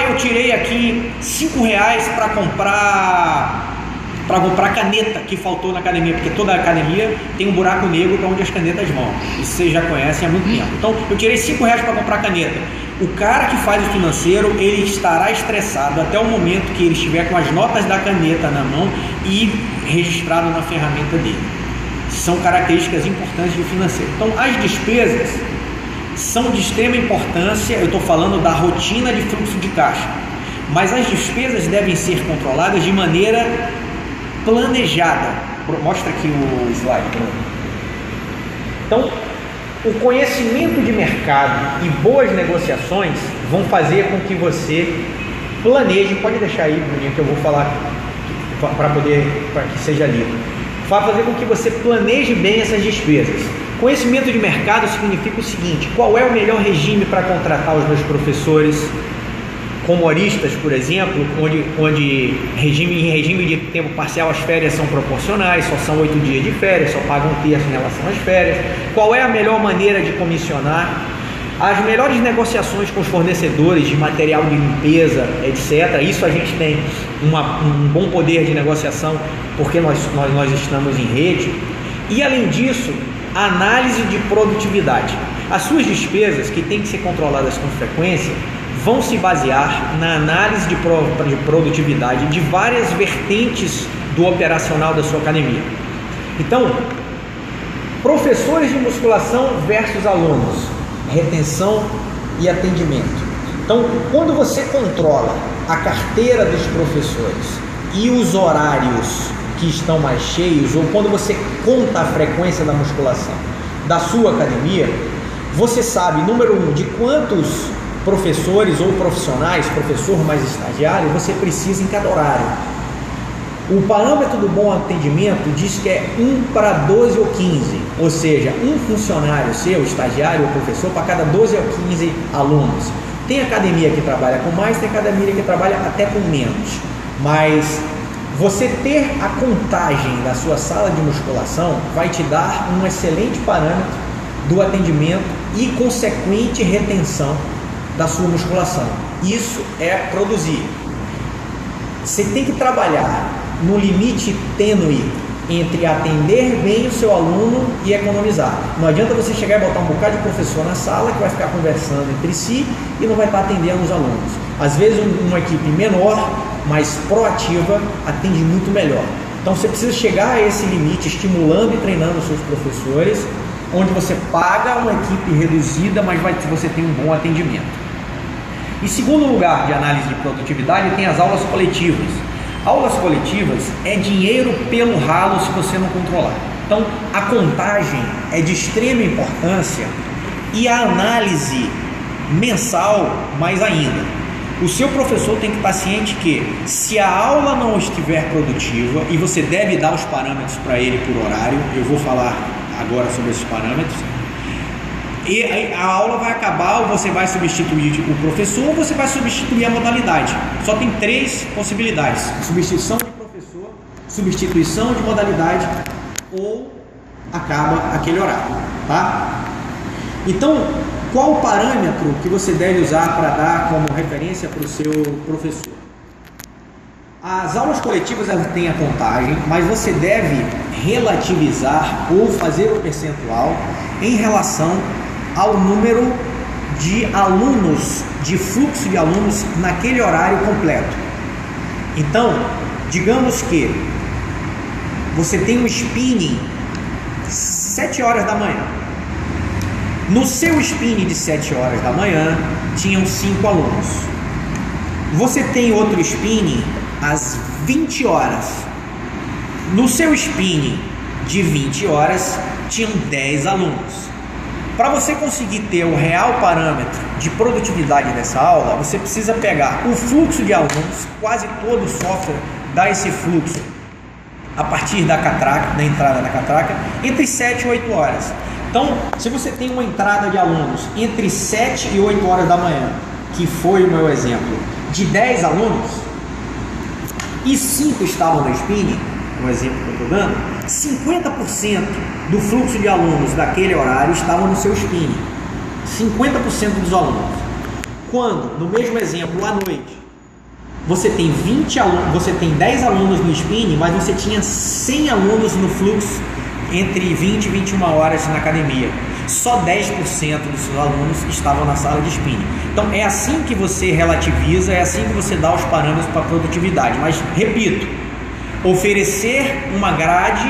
Eu tirei aqui R$5 para comprar caneta que faltou na academia, porque toda academia tem um buraco negro para onde as canetas vão. Isso vocês já conhecem há muito tempo. Então, eu tirei R$5 para comprar caneta. O cara que faz o financeiro, ele estará estressado até o momento que ele estiver com as notas da caneta na mão e registrado na ferramenta dele. são características importantes de financeiro. Então, as despesas são de extrema importância. Eu estou falando da rotina de fluxo de caixa, mas as despesas devem ser controladas de maneira planejada. Mostra aqui o slide. Então, o conhecimento de mercado e boas negociações vão fazer com que você planeje. Pode deixar aí, Bruninho, que eu vou falar para que seja lido. Vai fazer com que você planeje bem essas despesas. Conhecimento de mercado significa o seguinte: qual é o melhor regime para contratar os meus professores? Como horistas, por exemplo, onde em regime de tempo parcial as férias são proporcionais, só são 8 dias de férias, só pagam um terço em relação às férias. Qual é a melhor maneira de comissionar? As melhores negociações com os fornecedores de material de limpeza, etc. Isso a gente tem um bom poder de negociação, porque nós estamos em rede. E além disso, análise de produtividade. As suas despesas, que têm que ser controladas com frequência, vão se basear na análise de produtividade de várias vertentes do operacional da sua academia. Então, professores de musculação versus alunos, retenção e atendimento. Então, quando você controla a carteira dos professores e os horários que estão mais cheios, ou quando você conta a frequência da musculação da sua academia, você sabe, número 1, de quantos professores ou profissionais, professor mais estagiário, você precisa em cada horário. O parâmetro do bom atendimento diz que é 1 para 12 ou 15, ou seja, um funcionário seu, estagiário ou professor, para cada 12 ou 15 alunos. Tem academia que trabalha com mais, tem academia que trabalha até com menos, mas você ter a contagem da sua sala de musculação vai te dar um excelente parâmetro do atendimento e consequente retenção da sua musculação. Isso é produzir. Você tem que trabalhar no limite tênue entre atender bem o seu aluno e economizar. Não adianta você chegar e botar um bocado de professor na sala que vai ficar conversando entre si e não vai estar atendendo os alunos. Às vezes uma equipe menor, mais proativa, atende muito melhor. Então você precisa chegar a esse limite estimulando e treinando os seus professores, onde você paga uma equipe reduzida, mas você tem um bom atendimento. Em segundo lugar de análise de produtividade, tem as aulas coletivas. Aulas coletivas é dinheiro pelo ralo se você não controlar. Então, a contagem é de extrema importância e a análise mensal mais ainda. O seu professor tem que estar ciente que, se a aula não estiver produtiva, e você deve dar os parâmetros para ele por horário, eu vou falar agora sobre esses parâmetros, e a aula vai acabar, ou você vai substituir o professor, ou você vai substituir a modalidade. Só tem 3 possibilidades: substituição de professor, substituição de modalidade, ou acaba aquele horário, tá? Então, qual o parâmetro que você deve usar para dar como referência para o seu professor? As aulas coletivas, elas têm a contagem, mas você deve relativizar ou fazer o percentual em relação ao número de alunos, de fluxo de alunos naquele horário completo. Então, digamos que você tem um spinning 7 horas da manhã. No seu spinning de 7 horas da manhã, tinham 5 alunos. Você tem outro spinning às 20 horas. No seu spinning de 20 horas, tinham 10 alunos. Para você conseguir ter o real parâmetro de produtividade dessa aula, você precisa pegar o fluxo de alunos. Quase todo software dá esse fluxo a partir da catraca, da entrada da catraca, entre 7 e 8 horas. Então, se você tem uma entrada de alunos entre 7 e 8 horas da manhã, que foi o meu exemplo, de 10 alunos, e 5 estavam no spinning, no exemplo que eu estou dando, 50% do fluxo de alunos daquele horário estavam no seu spinning. 50% dos alunos. Quando, no mesmo exemplo, à noite, você tem 20 alunos, você tem 10 alunos no spinning, mas você tinha 100 alunos no fluxo entre 20 e 21 horas na academia. Só 10% dos seus alunos estavam na sala de spinning. Então é assim que você relativiza, é assim que você dá os parâmetros para a produtividade. Mas repito, Oferecer uma grade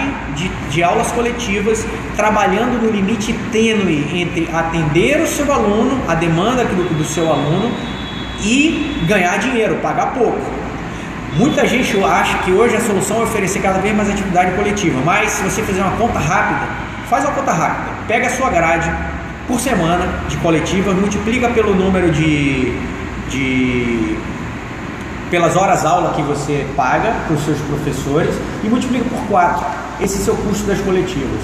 de aulas coletivas, trabalhando no limite tênue entre atender o seu aluno, a demanda do seu aluno, e ganhar dinheiro, pagar pouco. Muita gente acha que hoje a solução é oferecer cada vez mais atividade coletiva, mas se você fizer uma conta rápida, faz uma conta rápida, pega a sua grade por semana de coletiva, multiplica pelo número pelas horas aula que você paga para os seus professores e multiplica por 4. Esse é o seu custo das coletivas.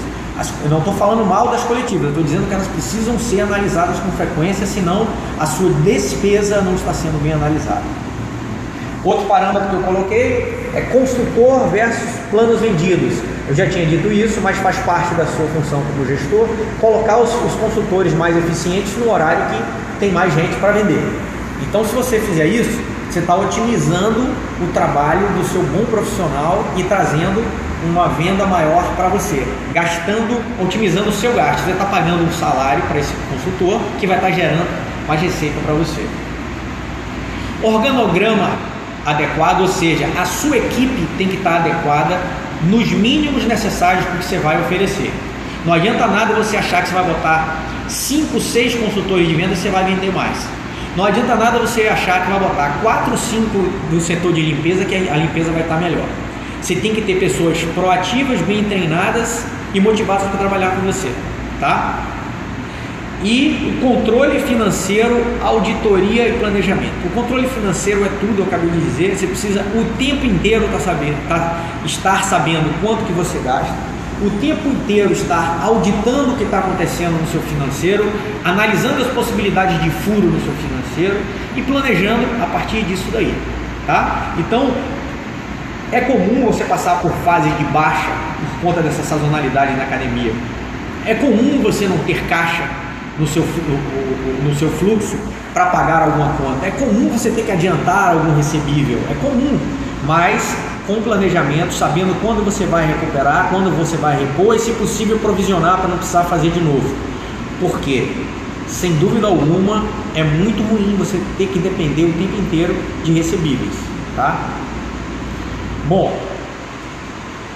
Eu não estou falando mal das coletivas, eu estou dizendo que elas precisam ser analisadas com frequência, senão a sua despesa não está sendo bem analisada. Outro parâmetro que eu coloquei é consultor versus planos vendidos. Eu já tinha dito isso, mas faz parte da sua função como gestor colocar os consultores mais eficientes no horário que tem mais gente para vender. Então, se você fizer isso, você está otimizando o trabalho do seu bom profissional e trazendo uma venda maior para você, otimizando o seu gasto. Você está pagando um salário para esse consultor que vai estar gerando mais receita para você. Organograma adequado, ou seja, a sua equipe tem que estar adequada nos mínimos necessários para o que você vai oferecer. Não adianta nada você achar que você vai botar 5, 6 consultores de venda e você vai vender mais. Não adianta nada você achar que vai botar 4, 5 do setor de limpeza que a limpeza vai estar melhor. Você tem que ter pessoas proativas, bem treinadas e motivadas para trabalhar com você, tá? E o controle financeiro, auditoria e planejamento. O controle financeiro é tudo, eu acabei de dizer. Você precisa o tempo inteiro estar sabendo quanto que você gasta, o tempo inteiro estar auditando o que está acontecendo no seu financeiro, analisando as possibilidades de furo no seu financeiro e planejando a partir disso daí, tá? Então, é comum você passar por fases de baixa por conta dessa sazonalidade na academia. É comum você não ter caixa no seu fluxo para pagar alguma conta. É comum você ter que adiantar algum recebível. É comum, mas com planejamento, sabendo quando você vai recuperar, quando você vai repor e, se possível, provisionar para não precisar fazer de novo. Por quê? Sem dúvida alguma, é muito ruim você ter que depender o tempo inteiro de recebíveis, tá? Bom,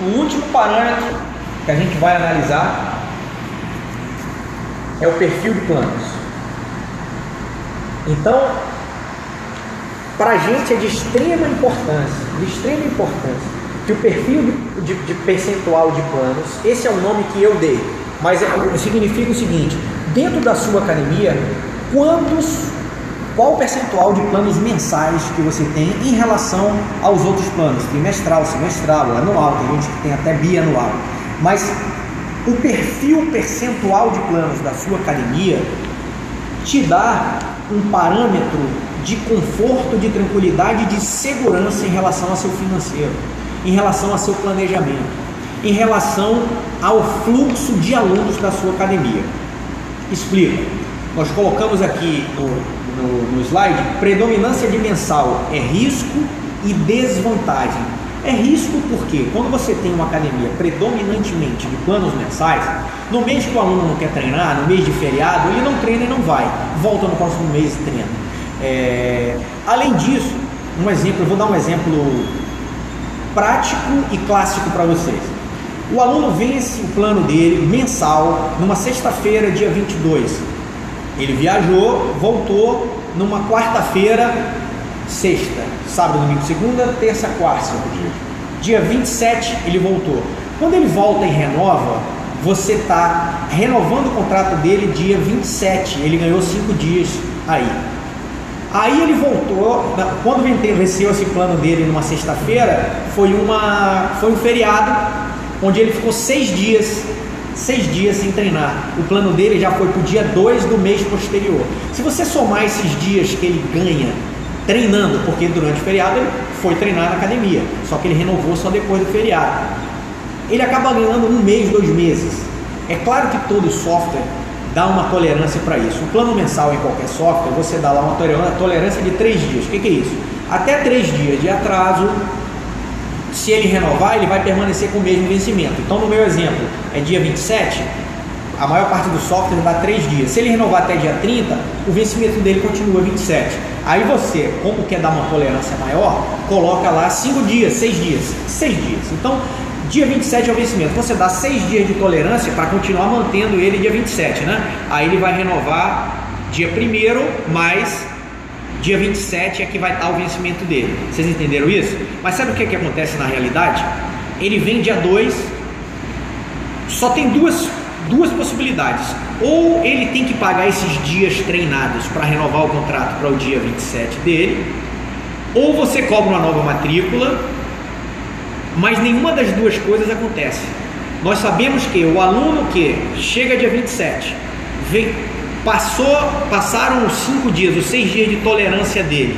o último parâmetro que a gente vai analisar é o perfil de planos. Então, para a gente é de extrema importância que o perfil de percentual de planos, esse é o nome que eu dei, mas significa o seguinte: dentro da sua academia, qual o percentual de planos mensais que você tem em relação aos outros planos, trimestral, semestral, anual, tem gente que tem até bianual, mas o perfil percentual de planos da sua academia te dá um parâmetro de conforto, de tranquilidade, de segurança em relação ao seu financeiro, em relação ao seu planejamento, em relação ao fluxo de alunos da sua academia. Explico. Nós colocamos aqui no slide, predominância de mensal é risco e desvantagem. É risco porque quando você tem uma academia predominantemente de planos mensais, no mês que o aluno não quer treinar, no mês de feriado, ele não treina e não vai, volta no próximo mês e treina. Além disso, eu vou dar um exemplo prático e clássico para vocês. O aluno vence o plano dele mensal numa sexta-feira, dia 22. Ele viajou, voltou numa quarta-feira, sexta, sábado, domingo, segunda, terça, quarta, 5 dias. Dia 27 ele voltou. Quando ele volta e renova, você está renovando o contrato dele dia 27. Ele ganhou 5 dias aí. Aí ele voltou, quando venceu esse plano dele numa sexta-feira, foi um feriado, onde ele ficou 6 dias sem treinar. O plano dele já foi para o dia 2 do mês posterior. Se você somar esses dias que ele ganha treinando, porque durante o feriado ele foi treinar na academia, só que ele renovou só depois do feriado, ele acaba ganhando 1 mês, 2 meses. É claro que todo software dá uma tolerância para isso. O plano mensal em qualquer software, você dá lá uma tolerância de 3 dias. O que é isso? Até 3 dias de atraso, se ele renovar, ele vai permanecer com o mesmo vencimento. Então, no meu exemplo, é dia 27, a maior parte do software dá 3 dias. Se ele renovar até dia 30, o vencimento dele continua 27. Aí você, como quer dar uma tolerância maior, coloca lá 5 dias, 6 dias. 6 dias. Então, dia 27 é o vencimento. Você dá 6 dias de tolerância para continuar mantendo ele dia 27, né? Aí ele vai renovar dia 1º, mais dia 27 é que vai estar o vencimento dele. Vocês entenderam isso? Mas sabe o que acontece na realidade? Ele vem dia 2, só tem duas possibilidades. Ou ele tem que pagar esses dias treinados para renovar o contrato para o dia 27 dele, ou você cobra uma nova matrícula, mas nenhuma das duas coisas acontece. Nós sabemos que o aluno que chega dia 27, passaram os 5 dias, os 6 dias de tolerância dele,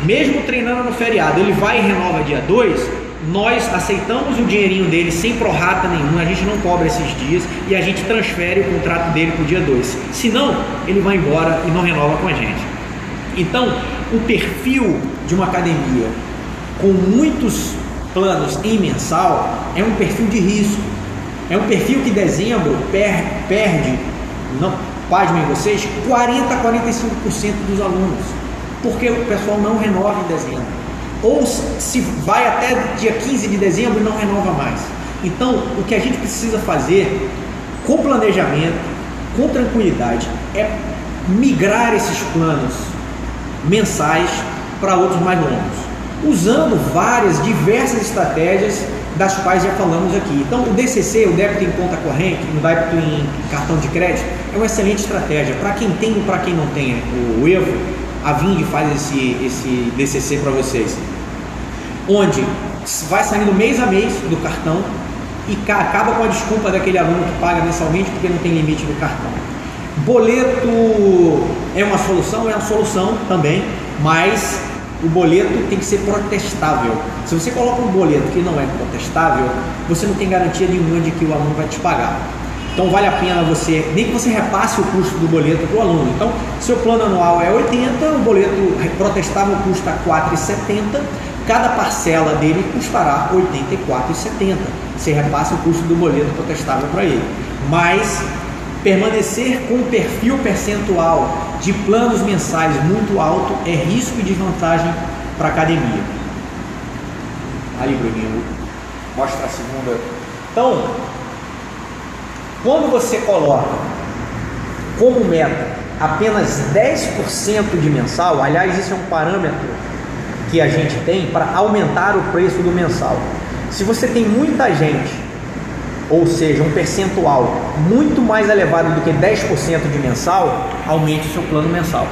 mesmo treinando no feriado, ele vai e renova dia 2, nós aceitamos o dinheirinho dele sem prorata nenhuma, a gente não cobra esses dias e a gente transfere o contrato dele para o dia 2. Senão, ele vai embora e não renova com a gente. Então, o perfil de uma academia com muitos planos em mensal é um perfil de risco. É um perfil que dezembro perde, não, pasmem vocês, 40 a 45% dos alunos, porque o pessoal não renova em dezembro. Ou se vai até dia 15 de dezembro e não renova mais. Então, o que a gente precisa fazer com planejamento, com tranquilidade, é migrar esses planos mensais para outros mais longos, usando diversas estratégias das quais já falamos aqui. Então, o DCC, o débito em conta corrente, o débito em cartão de crédito, é uma excelente estratégia. Para quem tem ou para quem não tem o EVO, a Vindi faz esse DCC para vocês, onde vai saindo mês a mês do cartão e acaba com a desculpa daquele aluno que paga mensalmente porque não tem limite do cartão. Boleto é uma solução também, mas o boleto tem que ser protestável. Se você coloca um boleto que não é protestável, você não tem garantia nenhuma de que o aluno vai te pagar. Então vale a pena nem que você repasse o custo do boleto para o aluno. Então, seu plano anual é 80, o boleto protestável custa R$ 4,70, cada parcela dele custará R$ 84,70. Você repassa o custo do boleto protestável para ele. Mas permanecer com um perfil percentual de planos mensais muito alto é risco e desvantagem para a academia. Ali, Bruninho, mostra a segunda. Então, quando você coloca como meta apenas 10% de mensal, aliás, isso é um parâmetro que a gente tem para aumentar o preço do mensal. Se você tem muita gente, ou seja, um percentual muito mais elevado do que 10% de mensal, aumente o seu plano mensal.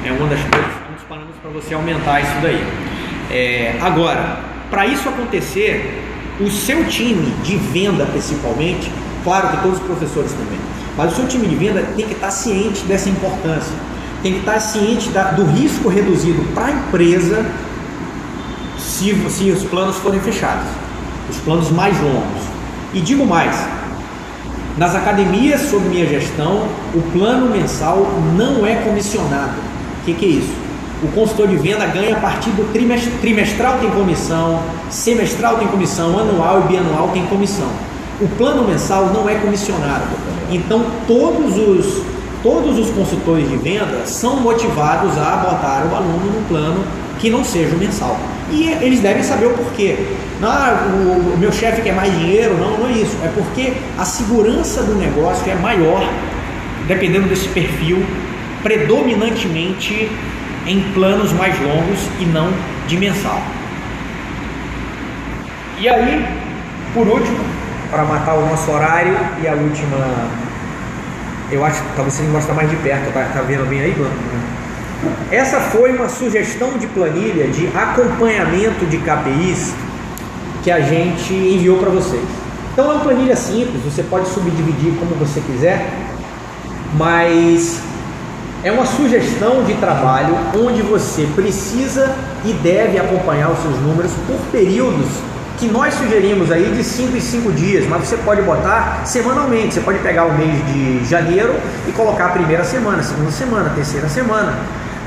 É uma das coisas, um dos parâmetros para você aumentar isso daí. Agora, para isso acontecer, o seu time de venda principalmente, claro que todos os professores também, mas o seu time de venda tem que estar ciente dessa importância, tem que estar ciente do risco reduzido para a empresa se os planos forem fechados, os planos mais longos. E digo mais, nas academias sob minha gestão, o plano mensal não é comissionado. O que é isso? O consultor de venda ganha a partir do trimestral tem comissão, semestral tem comissão, anual e bianual tem comissão. O plano mensal não é comissionado. Então todos os consultores de venda são motivados a botar o aluno no plano que não seja o mensal. E eles devem saber o porquê. O meu chefe quer mais dinheiro, não é isso. É porque a segurança do negócio é maior, dependendo desse perfil, predominantemente em planos mais longos e não de mensal. E aí, por último, para matar o nosso horário, e a última, eu acho que talvez você mostre mais de perto, tá vendo bem aí, Bruno? Essa foi uma sugestão de planilha de acompanhamento de KPIs que a gente enviou para vocês. Então é uma planilha simples, você pode subdividir como você quiser, mas é uma sugestão de trabalho onde você precisa e deve acompanhar os seus números por períodos que nós sugerimos aí de 5 em 5 dias, mas você pode botar semanalmente. Você pode pegar o mês de janeiro e colocar a primeira semana, segunda semana, terceira semana.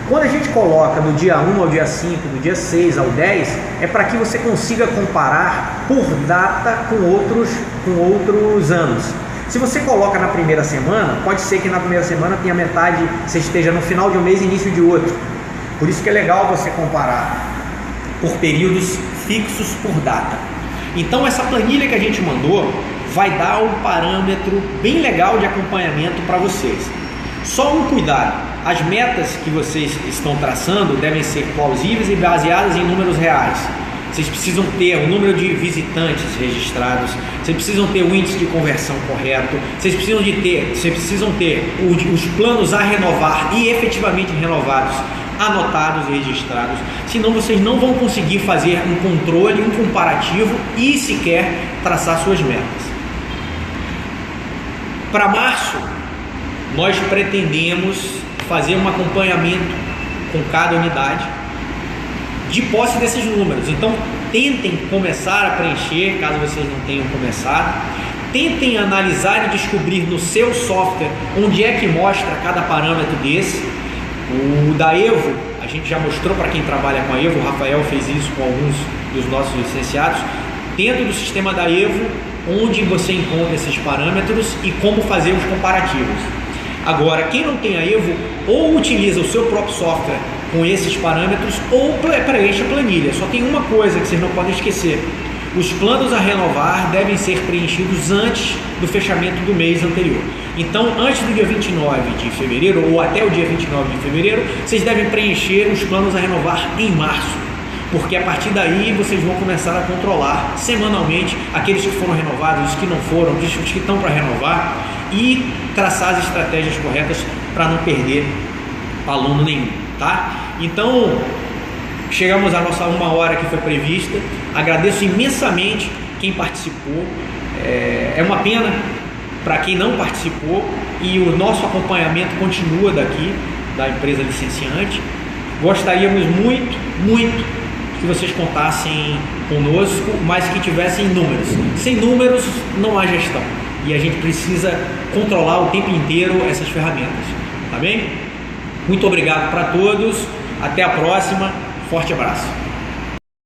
Quando a gente coloca do dia 1 ao dia 5, do dia 6 ao 10, é para que você consiga comparar por data com outros anos. Se você coloca na primeira semana, pode ser que na primeira semana tenha metade, você esteja no final de um mês e início de outro. Por isso que é legal você comparar por períodos fixos por data. Então essa planilha que a gente mandou vai dar um parâmetro bem legal de acompanhamento para vocês. Só um cuidado, as metas que vocês estão traçando devem ser plausíveis e baseadas em números reais. Vocês precisam ter o número de visitantes registrados, vocês precisam ter o índice de conversão correto, vocês precisam ter os planos a renovar e efetivamente renovados, anotados e registrados, senão vocês não vão conseguir fazer um controle, um comparativo e sequer traçar suas metas. Para março, nós pretendemos fazer um acompanhamento com cada unidade de posse desses números. Então tentem começar a preencher, caso vocês não tenham começado, tentem analisar e descobrir no seu software onde é que mostra cada parâmetro desse. O da Evo, a gente já mostrou para quem trabalha com a Evo, o Rafael fez isso com alguns dos nossos licenciados, dentro do sistema da Evo, onde você encontra esses parâmetros e como fazer os comparativos. Agora, quem não tem a Evo, ou utiliza o seu próprio software com esses parâmetros, ou preenche a planilha. Só tem uma coisa que vocês não podem esquecer: os planos a renovar devem ser preenchidos antes do fechamento do mês anterior. Então, antes do dia 29 de fevereiro, ou até o dia 29 de fevereiro, vocês devem preencher os planos a renovar em março, porque a partir daí vocês vão começar a controlar semanalmente aqueles que foram renovados, os que não foram, os que estão para renovar, e traçar as estratégias corretas para não perder aluno nenhum, tá? Então, chegamos à nossa 1 hora que foi prevista. Agradeço imensamente quem participou. É uma pena para quem não participou, e o nosso acompanhamento continua daqui da empresa licenciante. Gostaríamos muito que vocês contassem conosco, mas que tivessem números. Sem números não há gestão, e a gente precisa controlar o tempo inteiro essas ferramentas, tá bem? Muito obrigado para todos, até a próxima, forte abraço.